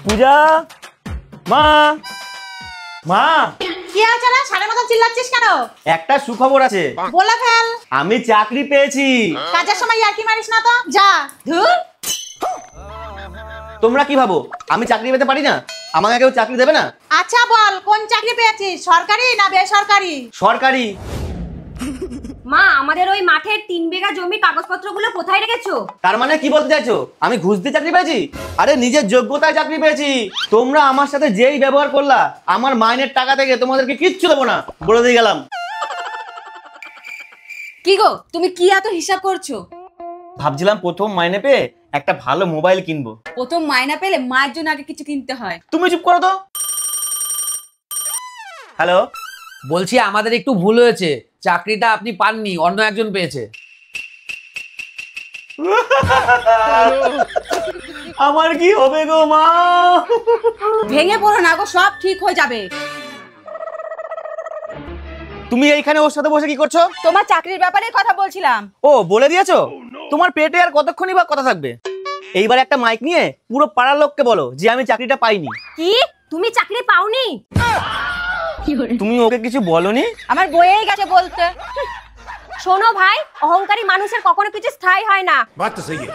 পূজা, মা মা কি আছে রে? সাড়ে মতো চিল্লাচ্ছিস কেন? একটা সুখবর আছে। বলে ফেল। আমি চাকরি পেয়েছি। কাজের সময় ইয়ার্কি মারিস না তো, যা। ধুর। তোমরা কি ভাবো আমি চাকরি পেতে পারি না? আমাকে কেউ চাকরি দেবে না? আচ্ছা বল, কোন চাকরি পেয়েছিস, সরকারি না বেসরকারি? সরকারি। মা, আমাদের ওই মাঠের 3 বিঘা জমির কাগজপত্রগুলো কোথায় রেখেছো? তার মানে কি বলতে চাইছো? আমি ঘুষ দিয়ে চাকরি পেয়েছি? আরে নিজের যোগ্যতায় চাকরি পেয়েছি। তোমরা আমার সাথে যেই ব্যবহার করলা, আমার মাইনের টাকা থেকে তোমাদেরকে কিচ্ছু দেবো না, বলে দিয়ে গেলাম। কি গো, তুমি কি এত হিসাব করছো? ভাবছিলাম প্রথম মাইনে পেয়ে একটা ভালো মোবাইল কিনবো। প্রথম মাইনা পেলে মায়ের জন্য আগে কিছু কিনতে হয়। তুমি চুপ করো তো। হ্যালো, বলছি আমাদের একটু ভুল হয়েছে, চাকরিটা আপনি পাননি, অন্য একজন পেয়েছে। আমার কি হবে গো মা? ভেঙে পড়ো না গো, সব ঠিক হয়ে যাবে। তুমি এইখানে ওর সাথে বসে কি করছো? তোমার চাকরির ব্যাপারে কথা বলছিলাম। ও, বলে দিয়েছো? তোমার পেটে আর কতক্ষণই বা কথা থাকবে? এইবার একটা মাইক নিয়ে পুরো পাড়ার লোককে বলো যে আমি চাকরিটা পাইনি। কি? তুমি চাকরি পাওনি? তুমি ওকে কিছু বলনি? আমার বইয়েই গেছে বলতে। শোনো ভাই, অহংকারী মানুষের কখনো কিছু স্থায়ী হয় না। बात तो सही है।